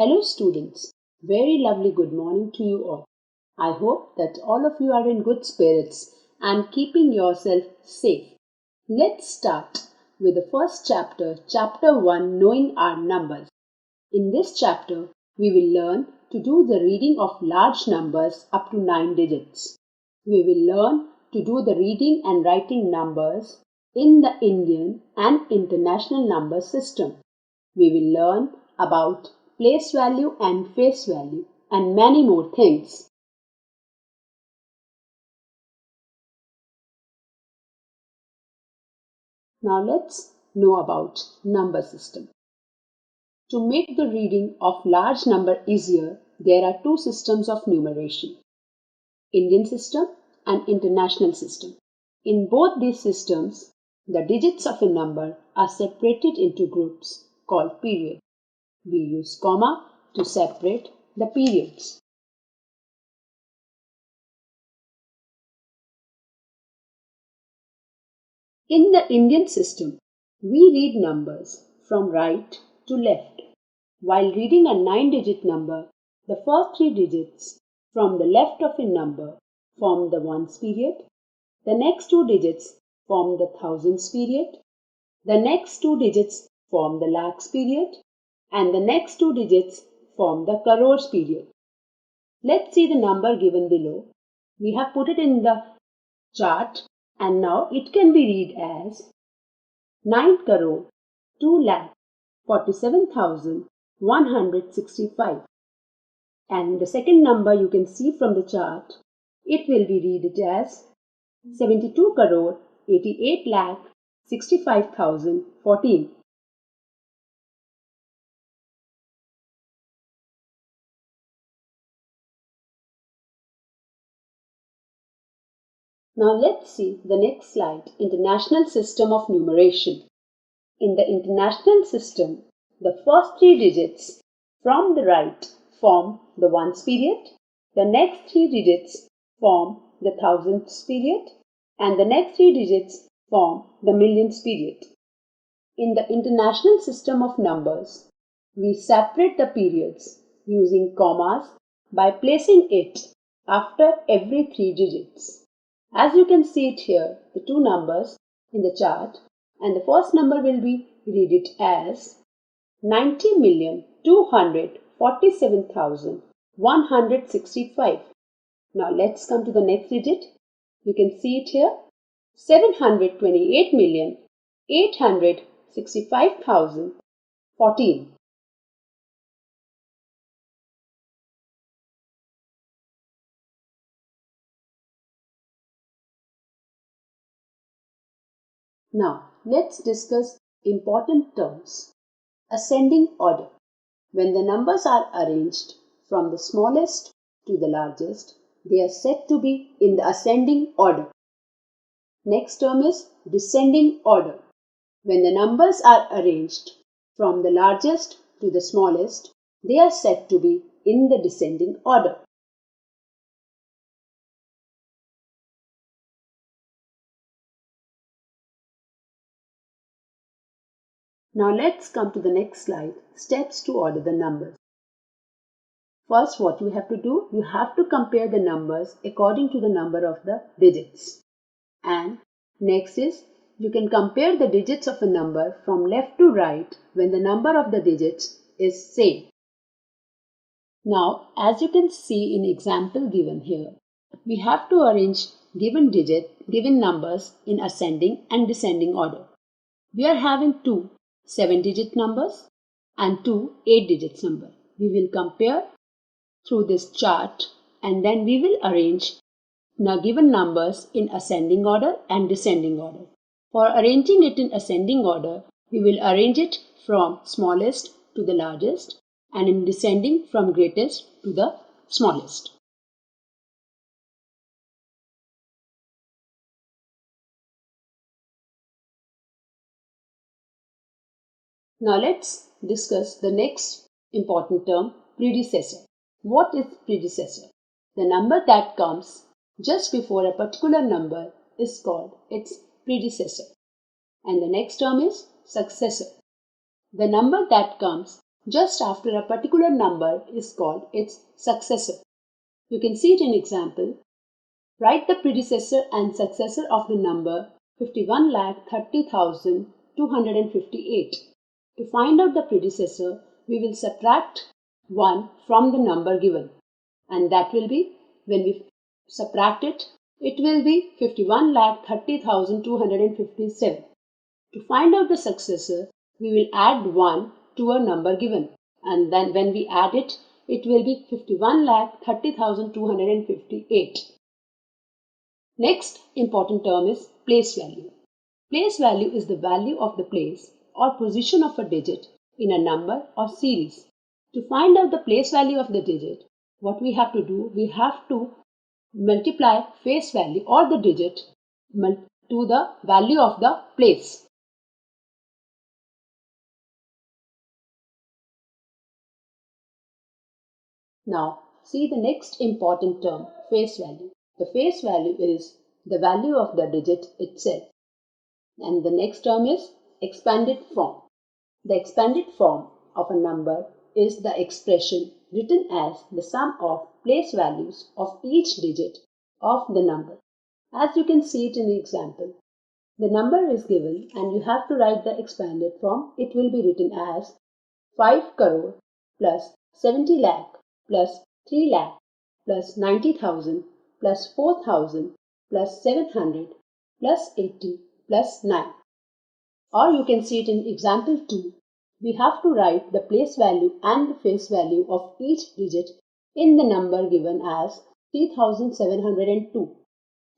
Hello students, very lovely good morning to you all. I hope that all of you are in good spirits and keeping yourself safe. Let's start with the first chapter, chapter 1, Knowing Our Numbers. In this chapter, we will learn to do the reading of large numbers up to 9 digits. We will learn to do the reading and writing numbers in the Indian and international number system. We will learn about place value and face value and many more things. Now let's know about number system. To make the reading of large number easier, there are two systems of numeration, Indian system and international system. In both these systems, the digits of a number are separated into groups called periods. We use comma to separate the periods. In the Indian system, we read numbers from right to left. While reading a 9-digit number, the first 3 digits from the left of a number form the ones period, the next 2 digits form the thousands period, the next 2 digits form the lakhs period, and the next 2 digits form the crores period. Let's see the number given below. We have put it in the chart and now it can be read as 9 crore 2 lakh 47,165. And the second number you can see from the chart, it will be read as 72 crore 88 lakh 65,014. Now let's see the next slide, International System of Numeration. In the international system, the first 3 digits from the right form the ones period, the next 3 digits form the thousands period, and the next 3 digits form the millions period. In the international system of numbers, we separate the periods using commas by placing it after every 3 digits. As you can see it here, the two numbers in the chart, and the first number will be read it as 90,247,165. Now let's come to the next digit. You can see it here, 728,865,014. Now let's discuss important terms. Ascending order. When the numbers are arranged from the smallest to the largest, they are said to be in the ascending order. Next term is descending order. When the numbers are arranged from the largest to the smallest, they are said to be in the descending order. Now let's come to the next slide, steps to order the numbers. First, what you have to do, you have to compare the numbers according to the number of the digits. And next is, you can compare the digits of a number from left to right when the number of the digits is same. Now, as you can see in example given here, we have to arrange given numbers in ascending and descending order. We are having two 7-digit numbers and two 8-digit numbers. We will compare through this chart and then we will arrange the given numbers in ascending order and descending order. For arranging it in ascending order, we will arrange it from smallest to the largest and in descending from greatest to the smallest. Now let's discuss the next important term, predecessor. What is predecessor? The number that comes just before a particular number is called its predecessor. And the next term is successor. The number that comes just after a particular number is called its successor. You can see it in example. Write the predecessor and successor of the number 51,30,258. To find out the predecessor, we will subtract 1 from the number given, and that will be, when we subtract it, it will be 51,30,257. To find out the successor, we will add 1 to a number given, and then when we add it, it will be 51,30,258. Next important term is place value. Place value is the value of the place or position of a digit in a number or series. To find out the place value of the digit, what we have to do, we have to multiply face value or the digit to the value of the place. Now, see the next important term, face value. The face value is the value of the digit itself. And the next term is expanded form. The expanded form of a number is the expression written as the sum of place values of each digit of the number. As you can see it in the example, the number is given and you have to write the expanded form. It will be written as 5 crore plus 70 lakh plus 3 lakh plus 90,000 plus 4,000 plus 700 plus 80 plus 9. Or you can see it in example 2. We have to write the place value and the face value of each digit in the number given as 3702.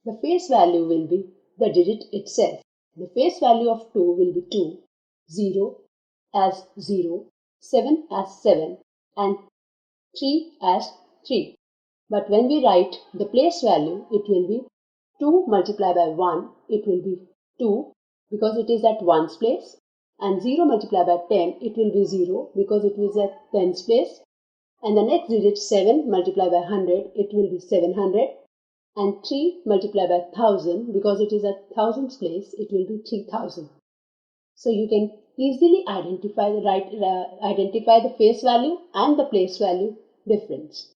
The face value will be the digit itself. The face value of 2 will be 2, 0 as 0, 7 as 7 and 3 as 3. But when we write the place value, it will be 2 multiplied by 1, it will be 2 because it is at 1's place, and 0 multiplied by 10, it will be 0 because it is at 10's place, and the next digit 7 multiplied by 100, it will be 700, and 3 multiplied by 1000 because it is at 1000's place, it will be 3000. So you can easily identify the face value and the place value difference.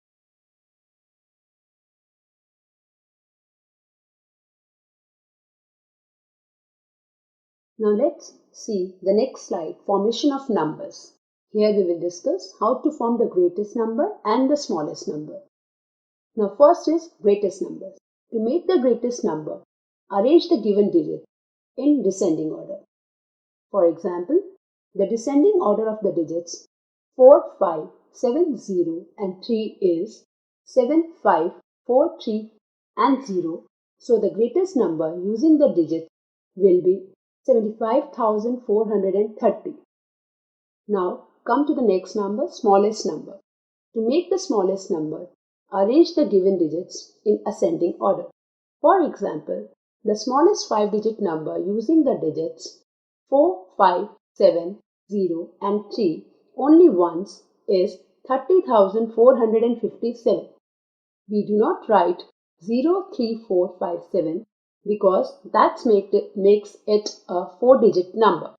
Now let's see the next slide, formation of numbers. Here we will discuss how to form the greatest number and the smallest number. Now first is greatest numbers. To make the greatest number, arrange the given digits in descending order. For example, the descending order of the digits 4, 5, 7, 0 and 3 is 7, 5, 4, 3 and 0. So the greatest number using the digits will be 75,430. Now come to the next number, smallest number. To make the smallest number, arrange the given digits in ascending order. For example, the smallest 5-digit number using the digits 4, 5, 7, 0 and 3 only once is 30,457. We do not write 03457 because that makes it a 4-digit number.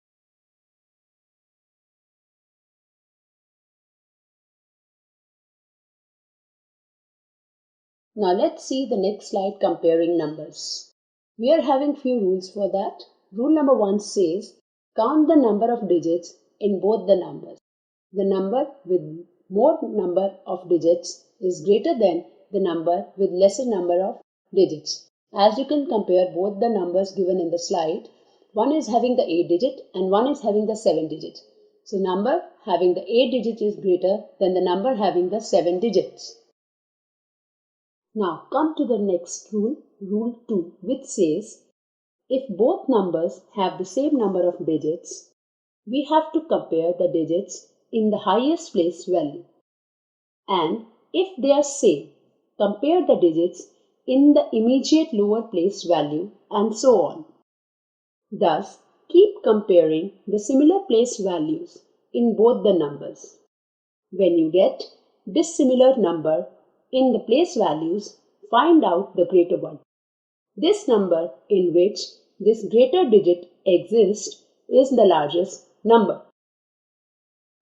Now let's see the next slide, comparing numbers. We are having few rules for that. Rule number 1 says, count the number of digits in both the numbers. The number with more number of digits is greater than the number with lesser number of digits. As you can compare both the numbers given in the slide, one is having the 8 digit and one is having the 7 digit. So number having the 8 digits is greater than the number having the 7 digits. Now come to the next rule, rule 2, which says, if both numbers have the same number of digits, we have to compare the digits in the highest place value. And if they are same, compare the digits in the immediate lower place value and so on. Thus, keep comparing the similar place values in both the numbers. When you get dissimilar number in the place values, find out the greater one. This number in which this greater digit exists is the largest number.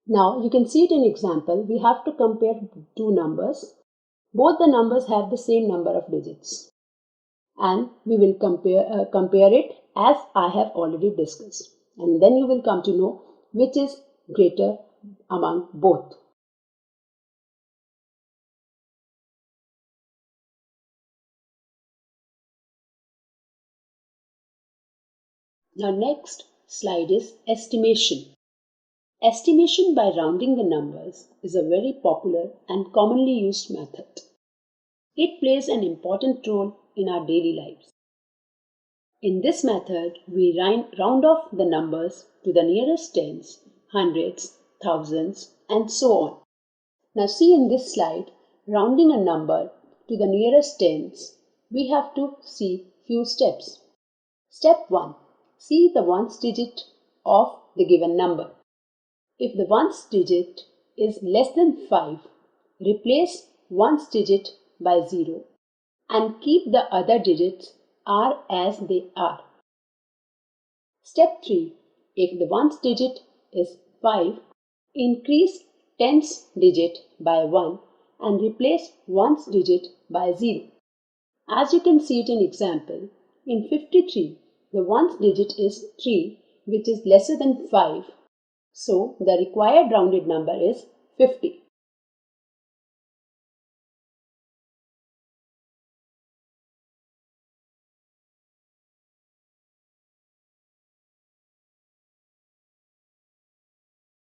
Now you can see it in example. We have to compare two numbers. Both the numbers have the same number of digits, and we will compare it as I have already discussed, and then you will come to know which is greater among both. Now next slide is estimation. Estimation by rounding the numbers is a very popular and commonly used method. It plays an important role in our daily lives. In this method, we round off the numbers to the nearest tens, hundreds, thousands, and so on. Now see in this slide, rounding a number to the nearest tens, we have to see few steps. Step 1. See the ones digit of the given number. If the ones digit is less than 5, replace ones digit by 0 and keep the other digits are as they are. Step 3. If the ones digit is 5, increase tens digit by 1 and replace ones digit by 0. As you can see it in example, in 53, the ones digit is 3, which is lesser than 5. So the required rounded number is 50.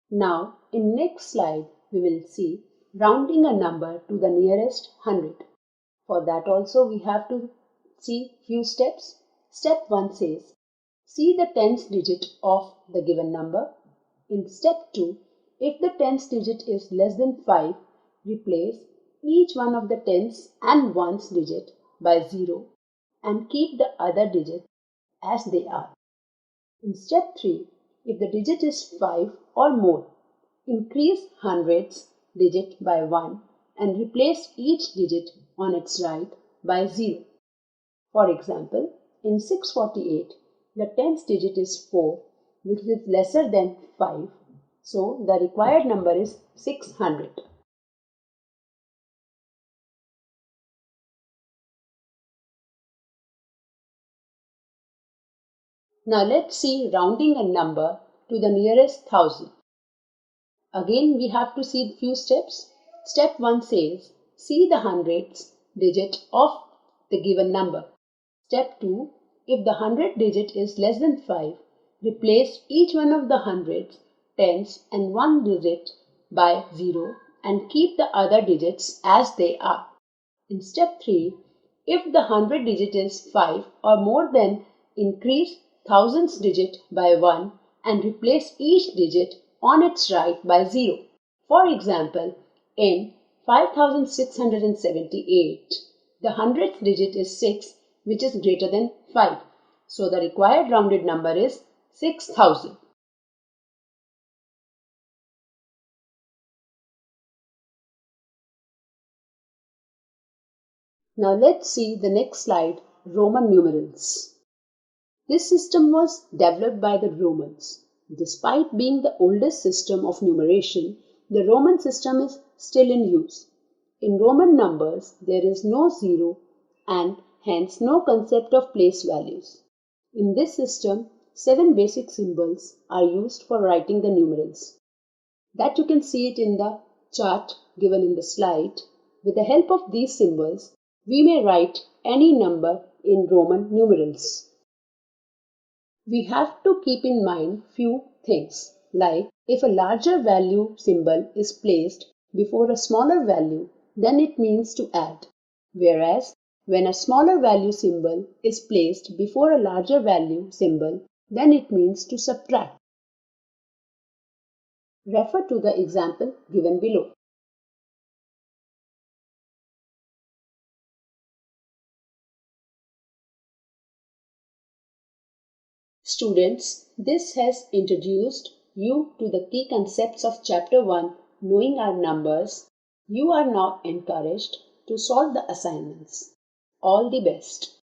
Now in next slide we will see rounding a number to the nearest 100. For that also we have to see few steps. Step 1 says, see the tens digit of the given number. In step 2, if the tens digit is less than 5, replace each one of the tens and ones digit by 0 and keep the other digits as they are. In step 3, if the digit is 5 or more, increase hundreds digit by 1 and replace each digit on its right by 0. For example, in 648, the tens digit is 4, which is lesser than 5, so the required number is 600. Now let's see rounding a number to the nearest 1000. Again we have to see few steps. Step 1 says, see the hundreds digit of the given number. Step 2, if the hundred digit is less than 5, replace each one of the hundreds, tens and one digit by 0 and keep the other digits as they are. In step 3, if the hundred digit is 5 or more, then increase thousands digit by 1 and replace each digit on its right by 0. For example, in 5678, the hundredth digit is 6, which is greater than 5. So the required rounded number is 6000. Now let's see the next slide, Roman numerals. This system was developed by the Romans. Despite being the oldest system of numeration, the Roman system is still in use. In Roman numbers, there is no zero and hence no concept of place values. In this system, 7 basic symbols are used for writing the numerals. That you can see it in the chart given in the slide. With the help of these symbols, we may write any number in Roman numerals. We have to keep in mind few things, like if a larger value symbol is placed before a smaller value, then it means to add, whereas when a smaller value symbol is placed before a larger value symbol, then it means to subtract. Refer to the example given below. Students, this has introduced you to the key concepts of Chapter 1, Knowing Our Numbers. You are now encouraged to solve the assignments. All the best.